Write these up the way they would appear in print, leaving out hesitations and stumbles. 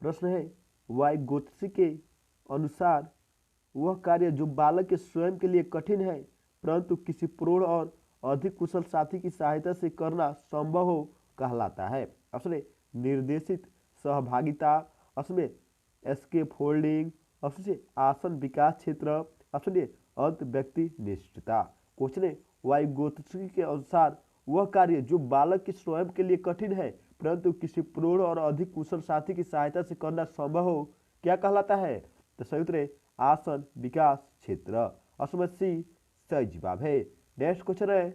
प्रश्न है, वाइगोत्स्की के अनुसार वह कार्य जो बालक के स्वयं के लिए कठिन है परंतु किसी प्रौढ़ और अधिक कुशल साथी की सहायता से करना संभव हो कहलाता है। ऑप्शन ए निर्देशित सहभागिता, option B scaffolding, option C आसन विकास क्षेत्र, ऑप्शन डी अंत व्यक्ति निष्ठता। क्वेश्चन है, वाइगोत्स्की के अनुसार वह कार्य जो बालक के स्वयं के लिए कठिन है परंतु किसी प्रौढ़ और अधिक कुशल साथी की सहायता से करना संभव हो क्या कहलाता है? तो सही उत्तर है आसन विकास क्षेत्र। ऑप्शन सी सही जवाब है। नेक्स्ट क्वेश्चन है,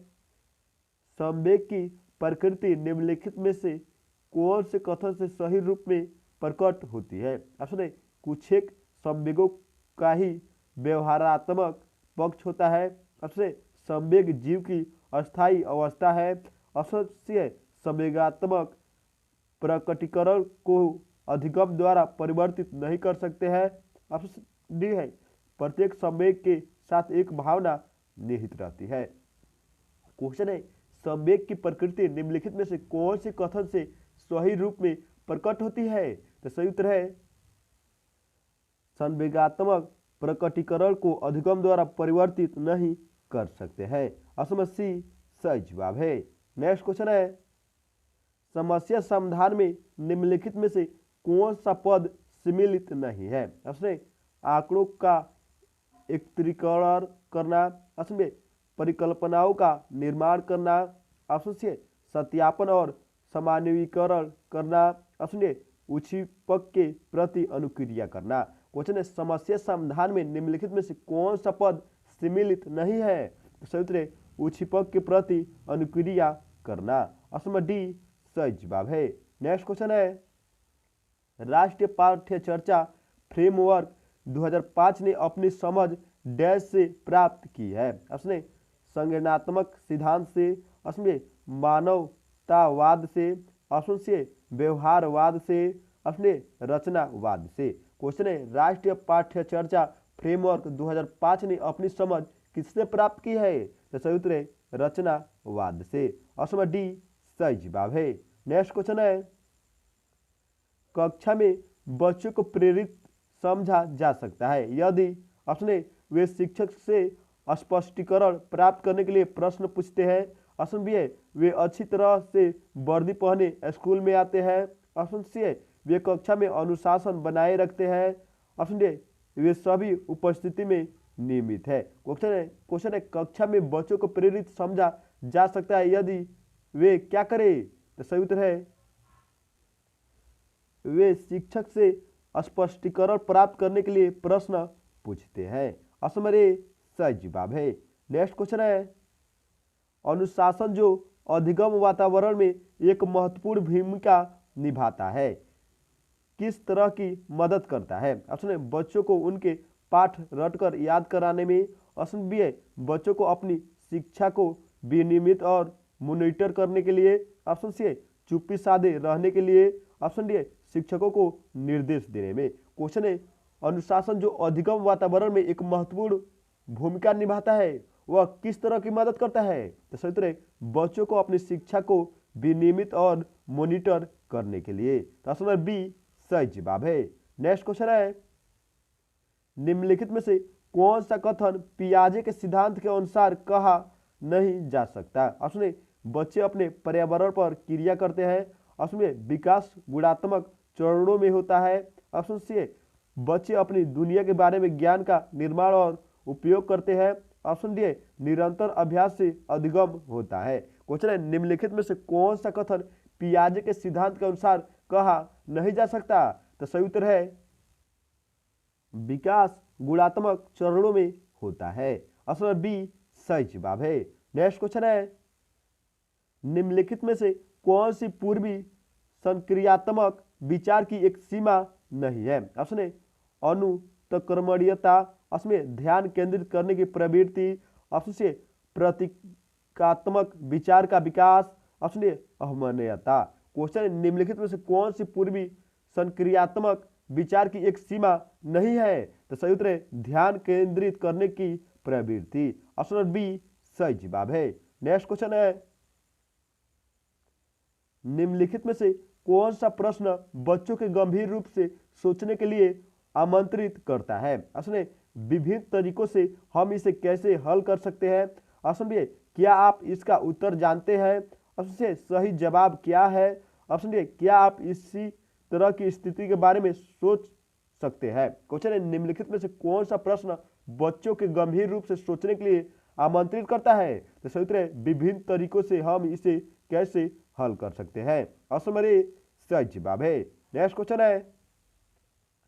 संवेग की प्रकृति निम्नलिखित में से कौन से कथन से सही रूप में प्रकट होती है? ऑप्शन ए कुछ एक संवेगों का ही व्यवहारात्मक पक्ष होता है, ऑप्शन ए संवेग जीव की अस्थायी अवस्था है, ऑप्शन सी है संवेगात्मक प्रकटीकरण को अधिगम द्वारा परिवर्तित नहीं कर सकते हैं, ऑप्शन डी है प्रत्येक संवेग के साथ एक भावना निहित रहती है। क्वेश्चन है, संवेग की प्रकृति निम्नलिखित में से कौन से कथन से सही रूप में प्रकट होती है? तो सही उत्तर है संवेगात्मक प्रकटीकरण को अधिगम द्वारा परिवर्तित नहीं कर सकते हैं। ऑप्शन सी सही जवाब है। नेक्स्ट क्वेश्चन है, समस्या समाधान में निम्नलिखित में से कौन सा पद सम्मिलित नहीं है? ऑप्शन ए आंकड़ों का एकत्रीकरण करना, ऑप्शन बी परिकल्पनाओं का निर्माण करना, ऑप्शन सी सत्यापन और सामान्यीकरण करना, ऑप्शन डी उद्दीपक के प्रति अनुक्रिया करना। क्वेश्चन है, समस्या समाधान में निम्नलिखित में से कौन सा पद सम्मिलित नहीं है? तो सही उत्तर है उद्दीपक के प्रति अनुक्रिया करना। ऑप्शन डी सही जवाब है। नेक्स्ट क्वेश्चन है, राष्ट्रीय पाठ्य चर्चा फ्रेमवर्क 2005 ने अपनी समझ डैश से प्राप्त की है? ऑप्शन ए संज्ञानात्मक सिद्धांत से, ऑप्शन बी मानवतावाद से, ऑप्शन सी व्यवहारवाद से, ऑप्शन डी रचनावाद से। क्वेश्चन है, राष्ट्रीय पाठ्य चर्चा फ्रेमवर्क 2005 ने अपनी समझ किससे प्राप्त की है? तो सही उत्तर है रचनावाद से। ऑप्शन डी सही जवाब है। नेक्स्ट क्वेश्चन है, कक्षा में बच्चों को प्रेरित समझा जा सकता है यदि, ऑप्शन ए वे शिक्षक से स्पष्टीकरण प्राप्त करने के लिए प्रश्न पूछते हैं, ऑप्शन बी है वे अच्छी तरह से वर्दी पहने स्कूल में आते हैं, ऑप्शन सी है वे कक्षा में अनुशासन बनाए रखते हैं, ऑप्शन डी वे सभी उपस्थिति में नियमित है। क्वेश्चन है कक्षा में बच्चों को प्रेरित समझा जा सकता है यदि वे क्या करें? तो सही उत्तर है वे शिक्षक से स्पष्टीकरण प्राप्त करने के लिए प्रश्न पूछते हैं। ऑप्शन ए सही जवाब है। नेक्स्ट क्वेश्चन है, अनुशासन जो अधिगम वातावरण में एक महत्वपूर्ण भूमिका निभाता है किस तरह की मदद करता है? ऑप्शन ए बच्चों को उनके पाठ रटकर याद कराने में, ऑप्शन बी है बच्चों को अपनी शिक्षा को विनियमित और मॉनिटर करने के लिए, ऑप्शन सी है चुप्पी साधे रहने के लिए, ऑप्शन डी है शिक्षकों को निर्देश देने में। क्वेश्चन है, अनुशासन जो अधिगम वातावरण में एक महत्वपूर्ण भूमिका निभाता है वह किस तरह की मदद करता है? तो सही उत्तर है बच्चों को अपनी शिक्षा को विनियमित और मॉनिटर करने के लिए। तो ऑप्शन बी सही जवाब है। नेक्स्ट क्वेश्चन है, निम्नलिखित में से कौन सा कथन पियाजे के सिद्धांत के अनुसार कहा नहीं जा सकता? ऑप्शन ए बच्चे अपने पर्यावरण पर क्रिया करते हैं, ऑप्शन बी विकास गुणात्मक चरणों में होता है, ऑप्शन सी बच्चे अपनी दुनिया के बारे में ज्ञान का निर्माण और उपयोग करते हैं, ऑप्शन डी निरंतर अभ्यास से अधिगम होता है। क्वेश्चन है, निम्नलिखित में से कौन सा कथन पियाजे के सिद्धांत के अनुसार कहा नहीं जा सकता? तो सही उत्तर है विकास गुणात्मक चरणों में होता है। ऑप्शन बी सही जवाब है। नेक्स्ट क्वेश्चन है, निम्नलिखित में से कौन सी पूर्वी संक्रियात्मक विचार की एक सीमा नहीं है? ऑप्शन ए अनुतक्रमणीयता, ऑप्शन बी ध्यान केंद्रित करने की प्रवृत्ति, ऑप्शन सी प्रतीकात्मक विचार का विकास, ऑप्शन डी अवमान्यता। क्वेश्चन निम्नलिखित में से कौन सी पूर्वी संक्रियात्मक विचार की एक सीमा नहीं है? तो सही उत्तर है ध्यान केंद्रित करने की प्रवृत्ति। ऑप्शन बी सही जवाब है। नेक्स्ट क्वेश्चन है, निम्नलिखित में से कौन सा प्रश्न बच्चों के गंभीर रूप से सोचने के लिए आमंत्रित करता है? ऑप्शन ए, विभिन्न तरीकों से हम इसे कैसे हल कर सकते हैं। ऑप्शन बी, क्या आप इसका उत्तर जानते हैं। ऑप्शन सी, सही जवाब क्या है। ऑप्शन डी, क्या आप इसी तरह की स्थिति के बारे में सोच सकते हैं। क्वेश्चन है, निम्नलिखित में से कौन सा प्रश्न बच्चों के गंभीर रूप से सोचने के लिए आमंत्रित करता है? तो सही उत्तर है, विभिन्न तरीकों से हम इसे कैसे हल कर सकते हैं। ऑप्शन नंबर ए सही जवाब है। नेक्स्ट क्वेश्चन है,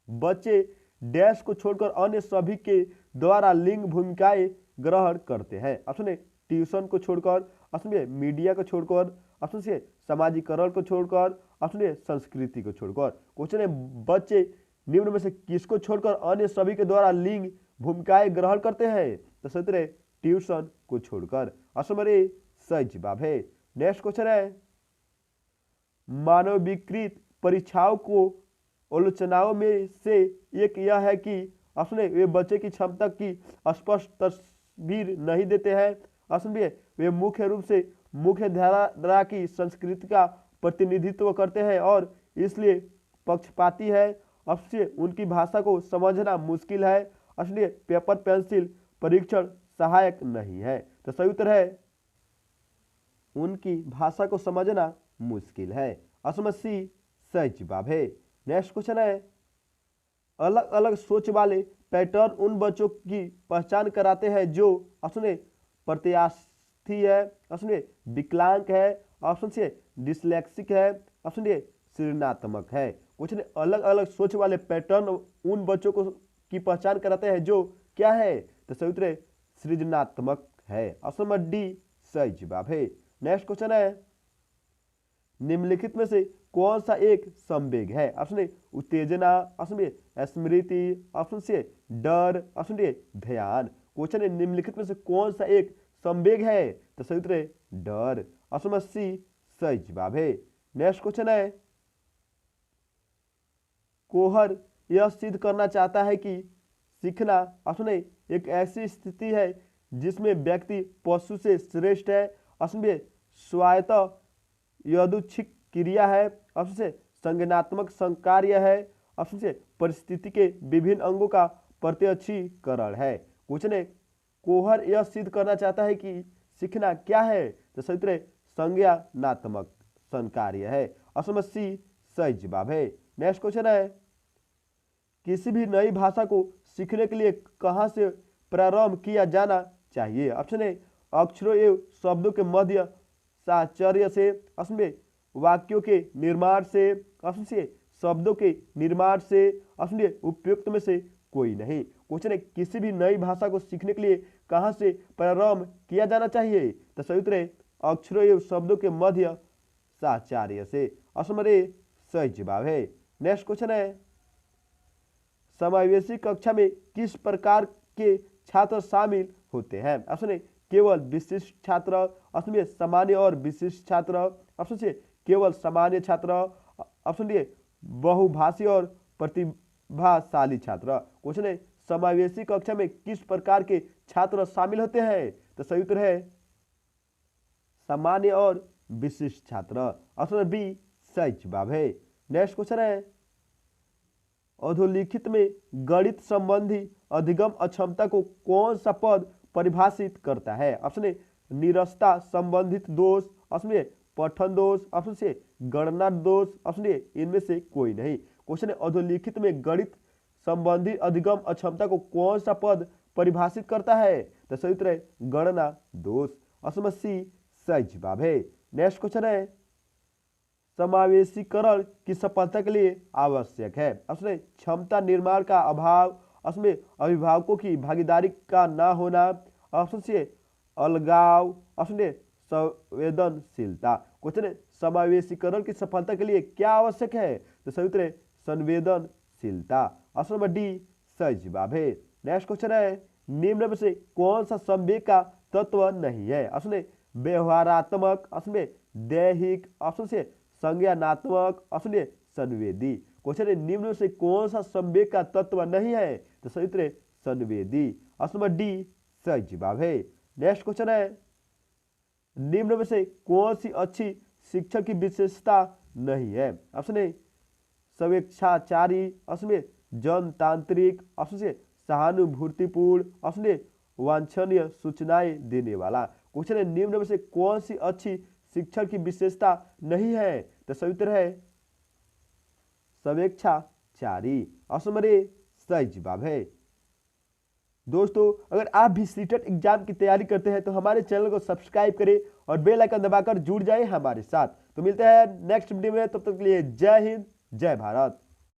बच्चे डैश को छोड़कर अन्य सभी के द्वारा लिंग भूमिकाएं ग्रहण करते हैं। ऑप्शन ए, ट्यूशन को छोड़कर। ऑप्शन बी, मीडिया को छोड़कर। ऑप्शन सी, समाजीकरण को छोड़कर। ऑप्शन डी, संस्कृति को छोड़कर। क्वेश्चन है, बच्चे निम्न में से किसको छोड़कर अन्य सभी के द्वारा लिंग भूमिकाएं ग्रहण करते हैं? तो सही उत्तर है, ट्यूशन को छोड़कर। ऑप्शन नंबर ए सही जवाब है। नेक्स्ट क्वेश्चन है, मानवीकृत परीक्षाओं को आलोचनाओं में से एक यह है कि ऑप्शन ए, वे बच्चे की क्षमता की स्पष्ट तस्वीर नहीं देते हैं। ऑप्शन बी, वे मुख्य रूप से मुख्य धारा की संस्कृति का प्रतिनिधित्व करते हैं और इसलिए पक्षपाती है। ऑप्शन सी, उनकी भाषा को समझना मुश्किल है। ऑप्शन डी, पेपर पेंसिल परीक्षण सहायक नहीं है। तो सही उत्तर है, उनकी भाषा को समझना मुश्किल है। ऑप्शन सी सही जवाब है। नेक्स्ट क्वेश्चन है, अलग अलग सोच वाले पैटर्न उन बच्चों की पहचान कराते हैं जो ऑप्शन ए, प्रत्यास्थी है। ऑप्शन ए, विकलांग है। ऑप्शन सी, डिसलेक्सिक है। ऑप्शन डी, सृजनात्मक है। क्वेश्चन, अलग अलग सोच वाले पैटर्न उन बच्चों को की पहचान कराते हैं जो क्या है? तो सही उत्तर सृजनात्मक है। ऑप्शन नंबर डी सही जवाब है। नेक्स्ट क्वेश्चन है, निम्नलिखित में से कौन सा एक संवेग है? ऑप्शन ए, उत्तेजना। ऑप्शन बी, स्मृति। ऑप्शन सी, डर। ऑप्शन डी, ध्यान। क्वेश्चन है, निम्नलिखित में से कौन सा एक संवेग है? तो सही उत्तर है डर। ऑप्शन नंबर सी सही जवाब है। नेक्स्ट क्वेश्चन है, कोहर यह सिद्ध करना चाहता है कि सीखना ऑप्शन ए, एक ऐसी स्थिति है जिसमें व्यक्ति पशु से श्रेष्ठ है। ऑप्शन बी, स्वायत्त यादृच्छिक क्रिया है। ऑप्शन से, संज्ञानात्मक संकार्य है। ऑप्शन से, परिस्थिति के विभिन्न अंगों का प्रत्यक्षीकरण है। क्वेश्चन है, कोहर यह सिद्ध करना चाहता है कि सीखना क्या है? तो सही उत्तर संज्ञानात्मक संकार्य है। ऑप्शन नंबर सी सही जवाब है। नेक्स्ट क्वेश्चन है, किसी भी नई भाषा को सीखने के लिए कहाँ से प्रारंभ किया जाना चाहिए? ऑप्शन ए, अक्षरों एवं शब्दों के मध्य साहचर्य से। ऑप्शन बी, वाक्यों के निर्माण से। ऑप्शन सी, शब्दों के निर्माण से। ऑप्शन डी, उपयुक्त में से कोई नहीं। क्वेश्चन है, किसी भी नई भाषा को सीखने के लिए कहाँ से प्रारंभ किया जाना चाहिए? तो सही उत्तर है अक्षरों एवं शब्दों के मध्य साहचर्य से। ऑप्शन नंबर ए सही जवाब है। नेक्स्ट क्वेश्चन है, समावेशी कक्षा में किस प्रकार के छात्र शामिल होते हैं? ऑप्शन ए, केवल विशिष्ट छात्र। ऑप्शन बी, सामान्य और विशिष्ट छात्र। ऑप्शन सी, केवल सामान्य छात्र। ऑप्शन डी, बहुभाषी और प्रतिभाशाली छात्र। क्वेश्चन है, समावेशी कक्षा में किस प्रकार के छात्र शामिल होते हैं? तो सही उत्तर है सामान्य और विशिष्ट छात्र। ऑप्शन बी सही जवाब है। नेक्स्ट क्वेश्चन है, अधोलिखित में गणित संबंधी अधिगम अक्षमता को कौन सा पद परिभाषित करता है? ऑप्शन ए, निरस्ता संबंधित दोष। ऑप्शन बी, पठन दोष। ऑप्शन सी, गणना दोष। ऑप्शन डी, इनमें से कोई नहीं। क्वेश्चन है, अधोलिखित में गणित संबंधी अधिगम अक्षमता को कौन सा पद परिभाषित करता है? तो सही उत्तर है गणना दोष। ऑप्शन सी सही जवाब है। नेक्स्ट क्वेश्चन है, समावेशीकरण की सफलता के लिए आवश्यक है। ऑप्शन ए, क्षमता निर्माण का अभाव। ऑप्शन बी, अभिभावकों की भागीदारी का ना होना। ऑप्शन सी, अलगाव। ऑप्शन डी, संवेदनशीलता। क्वेश्चन है, समावेशीकरण की सफलता के लिए क्या आवश्यक है? तो सही उत्तर है संवेदनशीलता। ऑप्शन नंबर डी सही जवाब है। नेक्स्ट क्वेश्चन है, निम्न में से कौन सा संवेग का तत्व नहीं है? ऑप्शन ए, व्यवहारात्मक। ऑप्शन बी, दैहिक। ऑप्शन सी, संज्ञानात्मक। ऑप्शन डी, संवेदी। क्वेश्चन है, निम्न में से कौन सा संवेग का तत्व नहीं है? तो सही उत्तर है संवेदी। ऑप्शन नंबर डी सही जवाब है। नेक्स्ट क्वेश्चन है, निम्न में से कौन सी अच्छी शिक्षक की विशेषता नहीं है। ऑप्शन ए स्वेच्छाचारी, ऑप्शन बी जनतांत्रिक, ऑप्शन सी सहानुभूतिपूर्ण, ऑप्शन डी वांछनीय सूचनाएं देने वाला। क्वेश्चन है निम्न में से कौन सी अच्छी शिक्षण की विशेषता नहीं है? तो सही उत्तर है स्वेच्छाचारी। ऑप्शन नंबर ए सही जवाब है। दोस्तों अगर आप भी सीटेट एग्जाम की तैयारी करते हैं तो हमारे चैनल को सब्सक्राइब करें और बेल आइकन दबाकर जुड़ जाएं हमारे साथ। तो मिलते हैं नेक्स्ट वीडियो में, तब तक के लिए जय हिंद जय भारत।